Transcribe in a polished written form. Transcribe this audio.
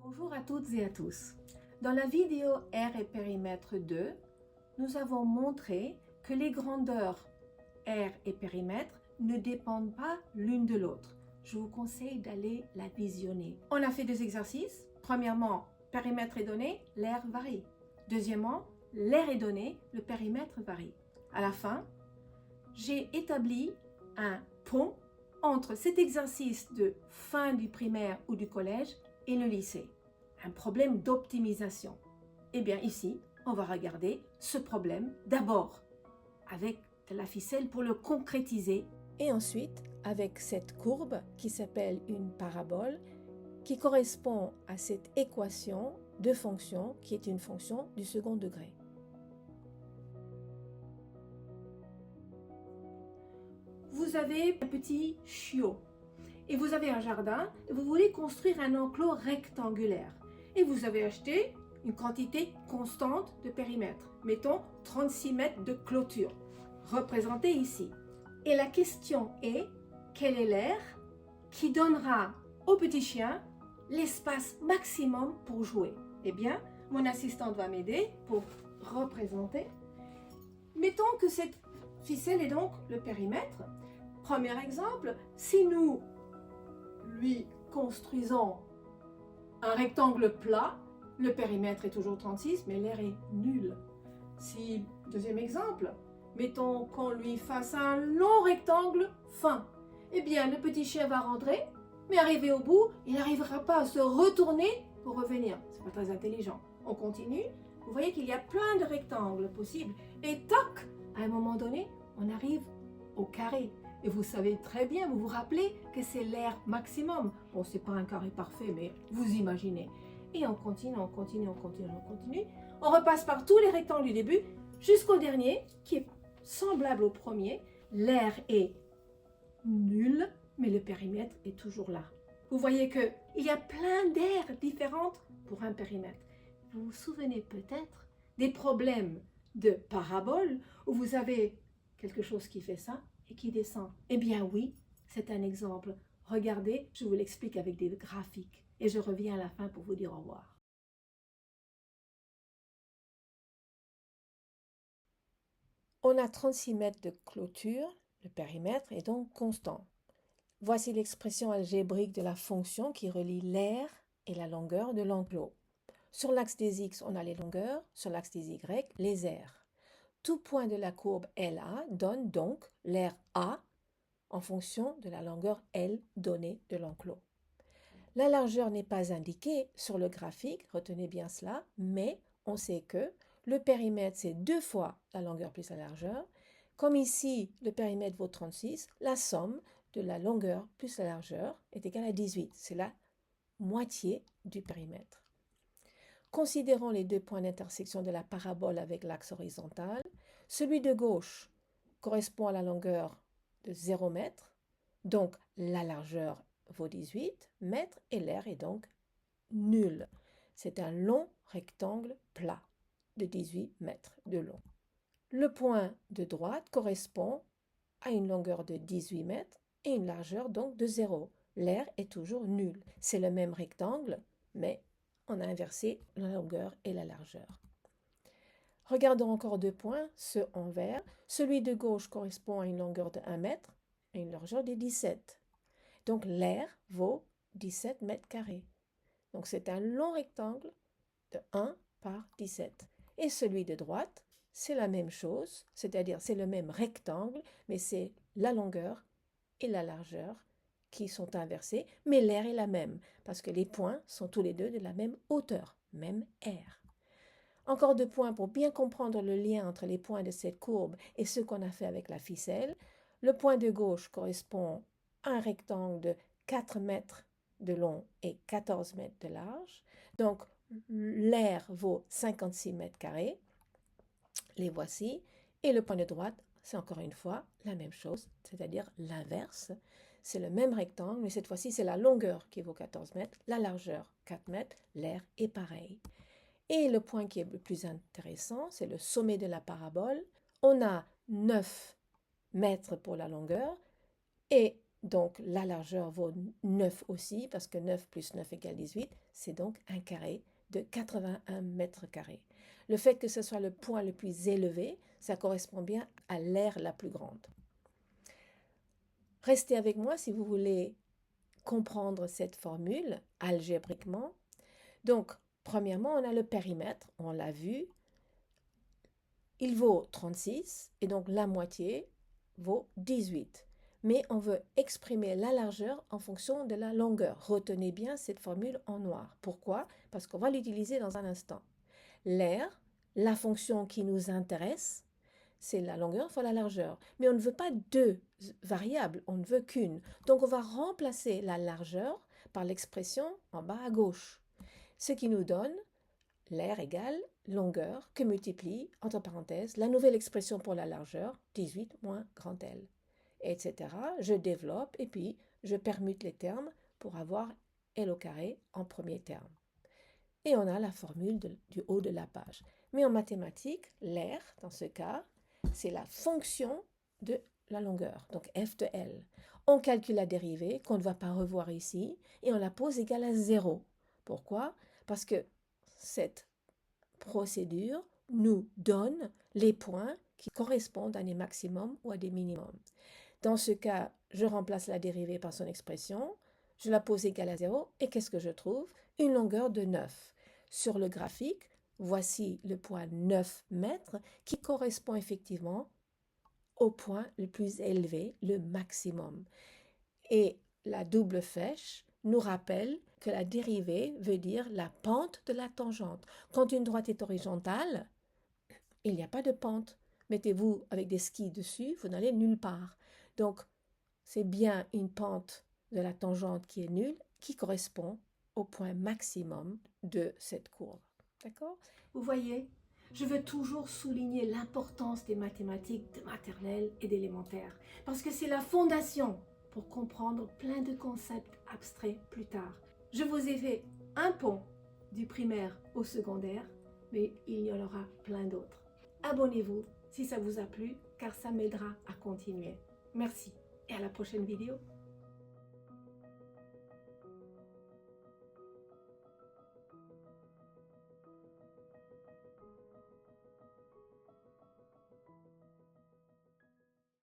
Bonjour à toutes et à tous. Dans la vidéo R et périmètre 2, nous avons montré que les grandeurs R et périmètre ne dépendent pas l'une de l'autre. Je vous conseille d'aller la visionner. On a fait deux exercices. Premièrement, périmètre est donné, l'air varie. Deuxièmement, l'air est donné, le périmètre varie. À la fin, j'ai établi un pont entre cet exercice de fin du primaire ou du collège et le lycée. Un problème d'optimisation. Eh bien ici, on va regarder ce problème d'abord avec de la ficelle pour le concrétiser et ensuite avec cette courbe qui s'appelle une parabole qui correspond à cette équation de fonction qui est une fonction du second degré. Vous avez un petit chiot et vous avez un jardin et vous voulez construire un enclos rectangulaire et vous avez acheté une quantité constante de périmètre, mettons 36 mètres de clôture, représenté ici. Et la question est, quel est l'air qui donnera au petit chien l'espace maximum pour jouer? Eh bien, mon assistante va m'aider pour représenter. Mettons que cette ficelle est donc le périmètre. Premier exemple, si nous lui construisons un rectangle plat, le périmètre est toujours 36, mais l'air est nul. Si, deuxième exemple, mettons qu'on lui fasse un long rectangle fin, eh bien le petit chien va rentrer, mais arrivé au bout, il n'arrivera pas à se retourner pour revenir. C'est pas très intelligent. On continue. Vous voyez qu'il y a plein de rectangles possibles. Et toc, à un moment donné, on arrive au carré. Et vous savez très bien, vous vous rappelez que c'est l'air maximum. Bon, c'est pas un carré parfait, mais vous imaginez. Et on continue, on continue, on continue, on continue. On repasse par tous les rectangles du début jusqu'au dernier, qui est semblable au premier. L'air est nul, mais le périmètre est toujours là. Vous voyez qu'il y a plein d'aires différentes pour un périmètre. Vous vous souvenez peut-être des problèmes de parabole où vous avez quelque chose qui fait ça et qui descend. Eh bien oui, c'est un exemple. Regardez, je vous l'explique avec des graphiques et je reviens à la fin pour vous dire au revoir. On a 36 mètres de clôture, le périmètre est donc constant. Voici l'expression algébrique de la fonction qui relie l'aire et la longueur de l'enclos. Sur l'axe des x, on a les longueurs, sur l'axe des y, les aires. Tout point de la courbe LA donne donc l'aire A en fonction de la longueur L donnée de l'enclos. La largeur n'est pas indiquée sur le graphique, retenez bien cela, mais on sait que le périmètre, c'est 2 fois la longueur plus la largeur. Comme ici, le périmètre vaut 36, la somme de la longueur plus la largeur est égale à 18. C'est la moitié du périmètre. Considérons les deux points d'intersection de la parabole avec l'axe horizontal. Celui de gauche correspond à la longueur de 0 m, donc la largeur vaut 18 mètres et l'air est donc nul. C'est un long rectangle plat de 18 mètres de long. Le point de droite correspond à une longueur de 18 mètres et une largeur donc de 0. L'air est toujours nul. C'est le même rectangle, mais on a inversé la longueur et la largeur. Regardons encore deux points, ceux en vert. Celui de gauche correspond à une longueur de 1 mètre et une largeur de 17. Donc l'air vaut 17 mètres carrés. Donc c'est un long rectangle de 1 par 17. Et celui de droite, c'est la même chose, c'est-à-dire c'est le même rectangle, mais c'est la longueur et la largeur qui sont inversées, mais l'air est la même, parce que les points sont tous les deux de la même hauteur, même air. Encore deux points pour bien comprendre le lien entre les points de cette courbe et ce qu'on a fait avec la ficelle. Le point de gauche correspond à un rectangle de 4 mètres de long et 14 mètres de large. Donc, l'air vaut 56 mètres carrés. Les voici. Et le point de droite, c'est encore une fois la même chose, c'est-à-dire l'inverse. C'est le même rectangle, mais cette fois-ci, c'est la longueur qui vaut 14 mètres, la largeur 4 mètres, l'air est pareil. Et le point qui est le plus intéressant, c'est le sommet de la parabole. On a 9 mètres pour la longueur et Donc la largeur vaut 9 aussi, parce que 9 plus 9 égale 18, c'est donc un carré de 81 mètres carrés. Le fait que ce soit le point le plus élevé, ça correspond bien à l'aire la plus grande. Restez avec moi si vous voulez comprendre cette formule algébriquement. Donc, premièrement, on a le périmètre, on l'a vu, il vaut 36 et donc la moitié vaut 18. Mais on veut exprimer la largeur en fonction de la longueur. Retenez bien cette formule en noir. Pourquoi? Parce qu'on va l'utiliser dans un instant. L'aire, la fonction qui nous intéresse, c'est la longueur fois la largeur. Mais on ne veut pas deux variables, on ne veut qu'une. Donc on va remplacer la largeur par l'expression en bas à gauche. Ce qui nous donne l'aire égale longueur que multiplie, entre parenthèses, la nouvelle expression pour la largeur, 18 moins grand L, etc. Je développe et puis je permute les termes pour avoir L au carré en premier terme. Et on a la formule du haut de la page. Mais en mathématiques, l'aire, dans ce cas, c'est la fonction de la longueur, donc f de L. On calcule la dérivée, qu'on ne va pas revoir ici, et on la pose égale à 0. Pourquoi? Parce que cette procédure nous donne les points qui correspondent à des maximums ou à des minimums. Dans ce cas, je remplace la dérivée par son expression, je la pose égale à 0, et qu'est-ce que je trouve? Une longueur de 9. Sur le graphique, voici le point 9 mètres qui correspond effectivement au point le plus élevé, le maximum. Et la double flèche nous rappelle que la dérivée veut dire la pente de la tangente. Quand une droite est horizontale, il n'y a pas de pente. Mettez-vous avec des skis dessus, vous n'allez nulle part. Donc, c'est bien une pente de la tangente qui est nulle, qui correspond au point maximum de cette courbe. D'accord? Vous voyez, je veux toujours souligner l'importance des mathématiques de maternelle et d'élémentaire, parce que c'est la fondation pour comprendre plein de concepts abstraits plus tard. Je vous ai fait un pont du primaire au secondaire, mais il y en aura plein d'autres. Abonnez-vous si ça vous a plu, car ça m'aidera à continuer. Merci et à la prochaine vidéo.